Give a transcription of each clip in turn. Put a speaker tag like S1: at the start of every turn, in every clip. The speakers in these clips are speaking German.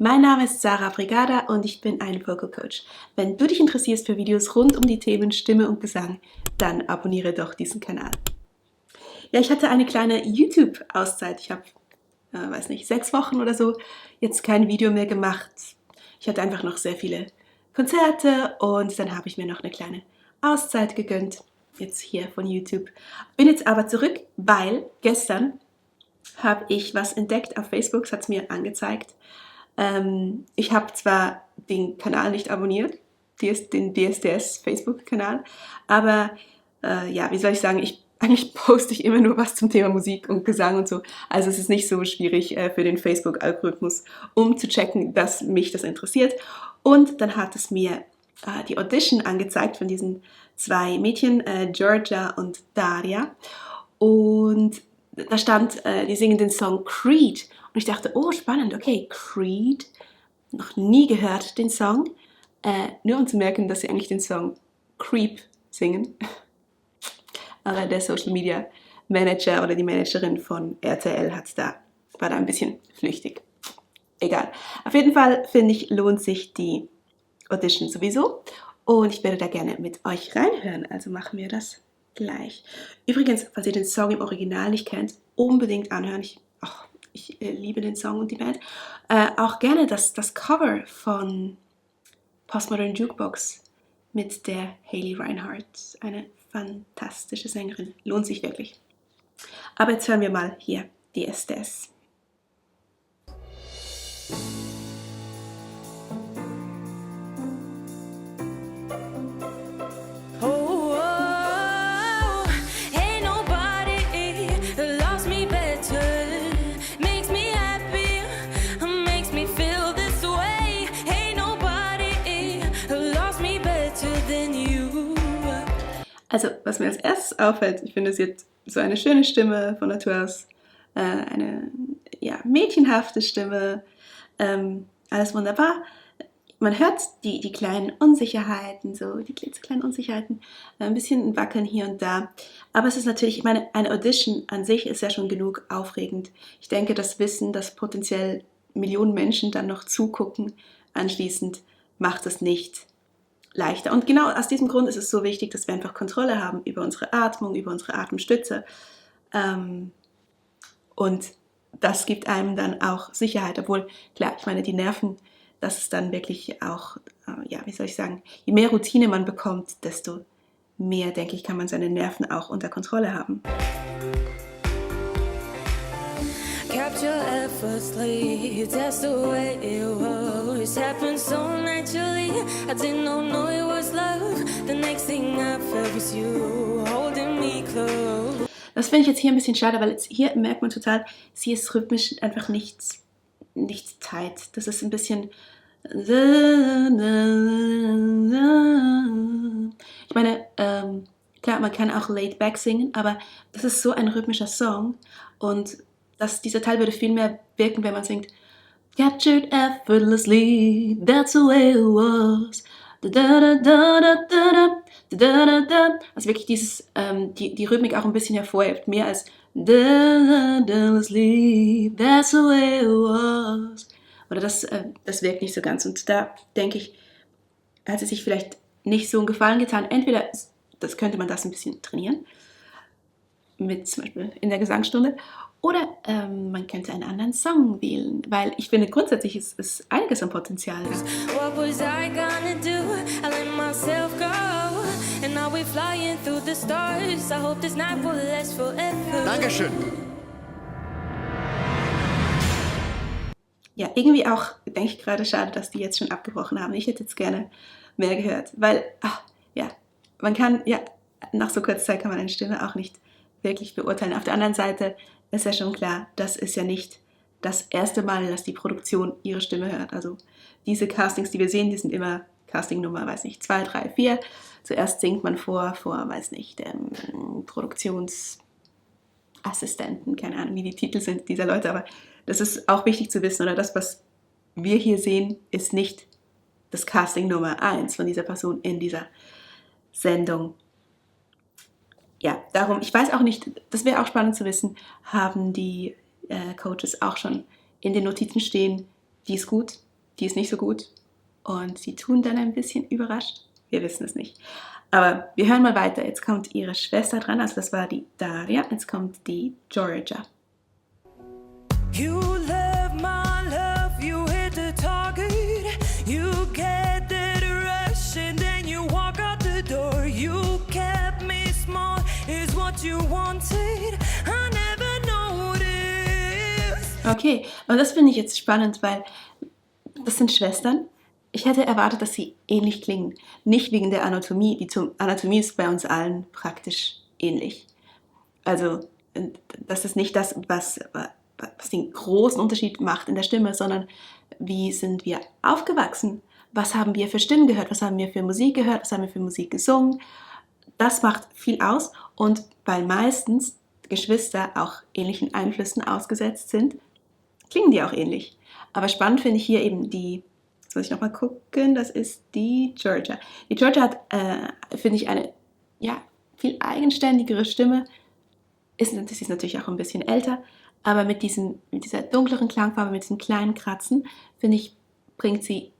S1: Mein Name ist Sarah Brigada und ich bin ein Vocal Coach. Wenn du dich interessierst für Videos rund um die Themen Stimme und Gesang, dann abonniere doch diesen Kanal. Ja, ich hatte eine kleine YouTube-Auszeit. Ich habe, 6 Wochen oder so jetzt kein Video mehr gemacht. Ich hatte einfach noch sehr viele Konzerte und dann habe ich mir noch eine kleine Auszeit gegönnt, jetzt hier von YouTube. Bin jetzt aber zurück, weil gestern habe ich was entdeckt auf Facebook, es hat es mir angezeigt. Ich habe zwar den Kanal nicht abonniert, den DSDS Facebook-Kanal, aber wie soll ich sagen, eigentlich poste ich immer nur was zum Thema Musik und Gesang und so. Also es ist nicht so schwierig für den Facebook-Algorithmus, um zu checken, dass mich das interessiert. Und dann hat es mir die Audition angezeigt von diesen 2 Mädchen, Georgia und Daria. Und da stand, die singen den Song Creed. Und ich dachte, oh spannend, okay, Creed, noch nie gehört den Song. Nur um zu merken, dass sie eigentlich den Song Creep singen. Aber der Social Media Manager oder die Managerin von RTL war da ein bisschen flüchtig. Egal. Auf jeden Fall finde ich, lohnt sich die Audition sowieso. Und ich werde da gerne mit euch reinhören. Also machen wir das gleich. Übrigens, falls ihr den Song im Original nicht kennt, unbedingt anhören. Ich liebe den Song und die Band. Auch gerne das Cover von Postmodern Jukebox mit der Hayley Reinhardt. Eine fantastische Sängerin. Lohnt sich wirklich. Aber jetzt hören wir mal hier DSDS. Also, was mir als erstes auffällt, ich finde, sie hat so eine schöne Stimme von Natur aus, eine mädchenhafte Stimme, alles wunderbar. Man hört die kleinen Unsicherheiten, so die klitzekleinen Unsicherheiten, ein bisschen wackeln hier und da. Aber es ist natürlich, ich meine, eine Audition an sich ist ja schon genug aufregend. Ich denke, das Wissen, dass potenziell Millionen Menschen dann noch zugucken, anschließend macht es nicht leichter. Und genau aus diesem Grund ist es so wichtig, dass wir einfach Kontrolle haben über unsere Atmung, über unsere Atemstütze. Und das gibt einem dann auch Sicherheit. Obwohl, klar, ich meine, die Nerven, das ist dann wirklich auch, je mehr Routine man bekommt, desto mehr, denke ich, kann man seine Nerven auch unter Kontrolle haben. Capture effortlessly, that's the way it was. Happened so naturally, I didn't know it was love. The next thing I felt was you holding me close. Das finde ich jetzt hier ein bisschen schade, weil jetzt hier merkt man total, sie ist rhythmisch einfach nicht tight. Das ist ein bisschen. Ich meine, klar, man kann auch laid back singen, aber das ist so ein rhythmischer Song und dieser Teil würde viel mehr wirken, wenn man singt Captured effortlessly, that's the way it was. Also wirklich die Rhythmik auch ein bisschen hervorhebt, mehr als effortlessly, that's the way it was. Oder das wirkt nicht so ganz. Und da denke ich, hat sie sich vielleicht nicht so einen Gefallen getan. Entweder könnte man das ein bisschen trainieren, mit zum Beispiel in der Gesangsstunde, oder man könnte einen anderen Song wählen, weil ich finde, grundsätzlich ist einiges an Potenzial da. What was I gonna do? I let myself go. And now we're flying through the stars. I hope this night will last forever.
S2: Dankeschön.
S1: Ja, irgendwie auch, denke ich gerade, schade, dass die jetzt schon abgebrochen haben. Ich hätte jetzt gerne mehr gehört, weil, man kann, nach so kurzer Zeit kann man eine Stimme auch nicht wirklich beurteilen. Auf der anderen Seite ist ja schon klar, das ist ja nicht das erste Mal, dass die Produktion ihre Stimme hört. Also diese Castings, die wir sehen, die sind immer Casting Nummer, 2, 3, 4. Zuerst singt man vor Produktionsassistenten, keine Ahnung, wie die Titel sind dieser Leute, aber das ist auch wichtig zu wissen, oder das, was wir hier sehen, ist nicht das Casting Nummer 1 von dieser Person in dieser Sendung. Ja, darum, ich weiß auch nicht, das wäre auch spannend zu wissen, haben die Coaches auch schon in den Notizen stehen, die ist gut, die ist nicht so gut und sie tun dann ein bisschen überrascht. Wir wissen es nicht. Aber wir hören mal weiter. Jetzt kommt ihre Schwester dran, also das war die Daria, jetzt kommt die Georgia.
S2: You love my love, you hit the target, you get that rush and then you walk out the door. You kept me small, is what you wanted, I never noticed.
S1: Okay, und das finde ich jetzt spannend, weil das sind Schwestern. Ich hätte erwartet, dass sie ähnlich klingen. Nicht wegen der Anatomie. Die Anatomie ist bei uns allen praktisch ähnlich. Also das ist nicht das, was den großen Unterschied macht in der Stimme, sondern wie sind wir aufgewachsen? Was haben wir für Stimmen gehört? Was haben wir für Musik gehört? Was haben wir für Musik gesungen? Das macht viel aus. Und weil meistens Geschwister auch ähnlichen Einflüssen ausgesetzt sind, klingen die auch ähnlich. Aber spannend finde ich hier eben jetzt muss ich nochmal gucken, das ist die Georgia. Die Georgia hat, finde ich, eine viel eigenständigere Stimme. Sie ist natürlich auch ein bisschen älter, aber mit dieser dunkleren Klangfarbe, mit diesen kleinen Kratzen, finde ich, bringt sie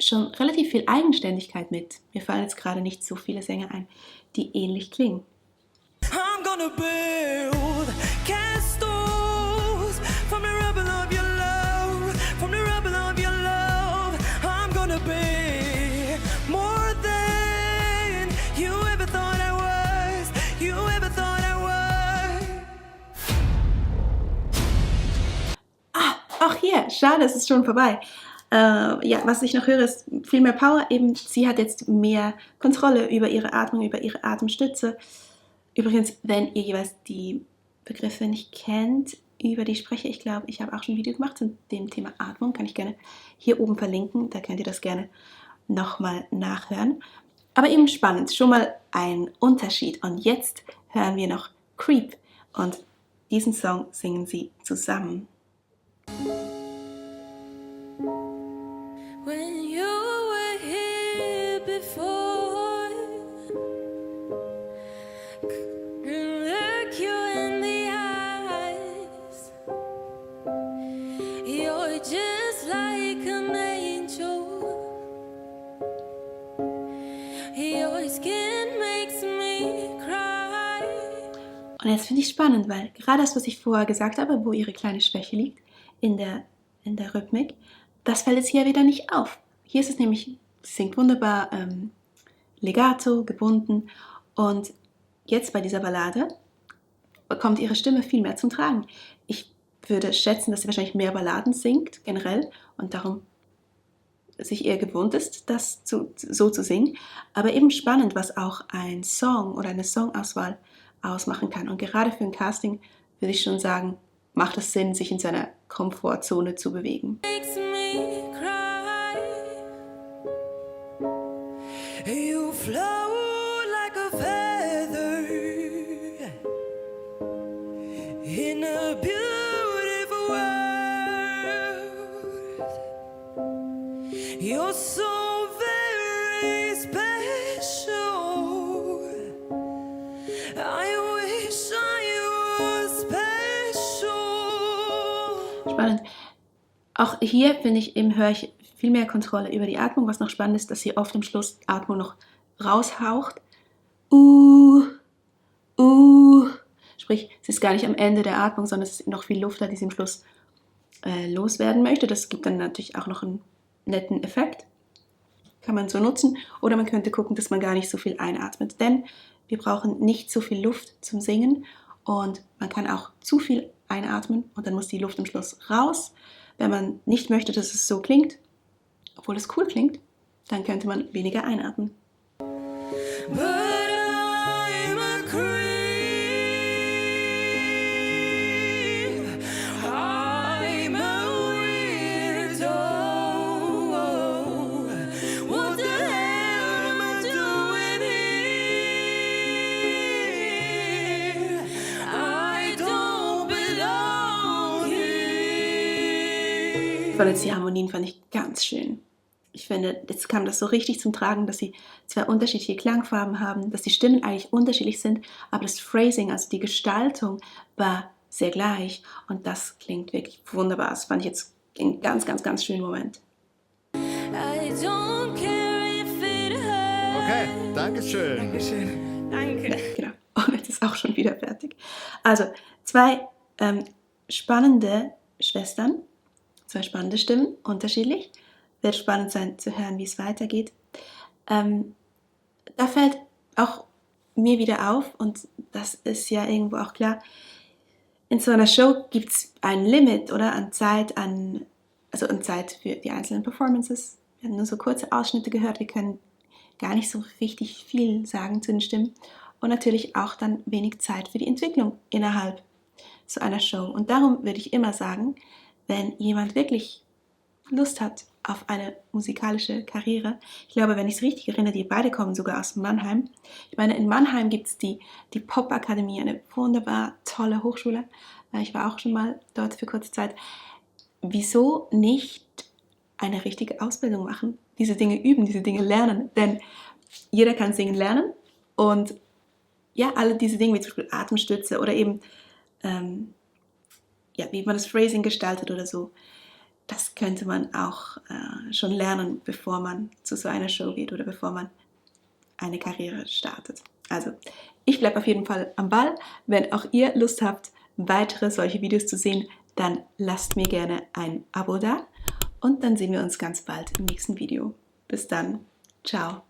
S1: schon relativ viel Eigenständigkeit mit. Mir fallen jetzt gerade nicht so viele Sänger ein, die ähnlich klingen.
S2: I'm gonna build castles from the rubble of your love, from the rubble of your love. I'm gonna be more than you ever thought I was, you ever thought I was.
S1: Auch hier, schade, es ist schon vorbei. Was ich noch höre, ist viel mehr Power. Eben, sie hat jetzt mehr Kontrolle über ihre Atmung, über ihre Atemstütze. Übrigens, wenn ihr jeweils die Begriffe nicht kennt, über die ich spreche, ich glaube, ich habe auch schon ein Video gemacht zu dem Thema Atmung, kann ich gerne hier oben verlinken, da könnt ihr das gerne nochmal nachhören. Aber eben spannend, schon mal ein Unterschied. Und jetzt hören wir noch Creep und diesen Song singen sie zusammen.
S2: When you were here before, look you in the eyes, you're just like an angel, your skin makes me cry.
S1: Und jetzt finde ich spannend, weil gerade das, was ich vorher gesagt habe, wo ihre kleine Schwäche liegt, in der Rhythmik, das fällt jetzt hier wieder nicht auf. Hier ist es nämlich, sie singt wunderbar legato, gebunden und jetzt bei dieser Ballade kommt ihre Stimme viel mehr zum Tragen. Ich würde schätzen, dass sie wahrscheinlich mehr Balladen singt, generell, und darum sich eher gewohnt ist, das so zu singen. Aber eben spannend, was auch ein Song oder eine Songauswahl ausmachen kann. Und gerade für ein Casting würde ich schon sagen, macht es Sinn, sich in seiner Komfortzone zu bewegen.
S2: Makes me cry. You float like a feather in a beautiful world. You're so very special. I wish I was special.
S1: Spannend. Auch hier, finde ich, eben höre ich viel mehr Kontrolle über die Atmung. Was noch spannend ist, dass sie oft am Schluss Atmung noch raushaucht. Sprich, sie ist gar nicht am Ende der Atmung, sondern es ist noch viel Luft da, die sie am Schluss loswerden möchte. Das gibt dann natürlich auch noch einen netten Effekt. Kann man so nutzen. Oder man könnte gucken, dass man gar nicht so viel einatmet. Denn wir brauchen nicht so viel Luft zum Singen. Und man kann auch zu viel einatmen und dann muss die Luft am Schluss raus. Wenn man nicht möchte, dass es so klingt, obwohl es cool klingt, dann könnte man weniger einatmen.
S2: But I'm a creep. I'm a weirdo. What the hell am I doing here? I don't belong here.
S1: Von jetzt die Harmonien fand ich ganz schön. Ich finde, jetzt kam das so richtig zum Tragen, dass sie zwei unterschiedliche Klangfarben haben, dass die Stimmen eigentlich unterschiedlich sind, aber das Phrasing, also die Gestaltung, war sehr gleich und das klingt wirklich wunderbar. Das fand ich jetzt einen ganz, ganz, ganz schönen Moment.
S2: I don't care if it hurts.
S3: Okay, Dankeschön.
S1: Dankeschön. Danke. Genau. Und jetzt ist auch schon wieder fertig. Also, zwei spannende Schwestern, zwei spannende Stimmen, unterschiedlich. Wird spannend sein zu hören, wie es weitergeht. Da fällt auch mir wieder auf, und das ist ja irgendwo auch klar, in so einer Show gibt es ein Limit, oder, an Zeit für die einzelnen Performances. Wir haben nur so kurze Ausschnitte gehört, wir können gar nicht so richtig viel sagen zu den Stimmen. Und natürlich auch dann wenig Zeit für die Entwicklung innerhalb so einer Show. Und darum würde ich immer sagen, wenn jemand wirklich Lust hat auf eine musikalische Karriere, ich glaube, wenn ich es richtig erinnere, die beide kommen sogar aus Mannheim. Ich meine, in Mannheim gibt es die Popakademie, eine wunderbar tolle Hochschule. Ich war auch schon mal dort für kurze Zeit. Wieso nicht eine richtige Ausbildung machen? Diese Dinge üben, diese Dinge lernen. Denn jeder kann singen lernen. Und ja, alle diese Dinge, wie zum Beispiel Atemstütze oder eben wie man das Phrasing gestaltet oder so, das könnte man auch schon lernen, bevor man zu so einer Show geht oder bevor man eine Karriere startet. Also, ich bleibe auf jeden Fall am Ball. Wenn auch ihr Lust habt, weitere solche Videos zu sehen, dann lasst mir gerne ein Abo da und dann sehen wir uns ganz bald im nächsten Video. Bis dann. Ciao.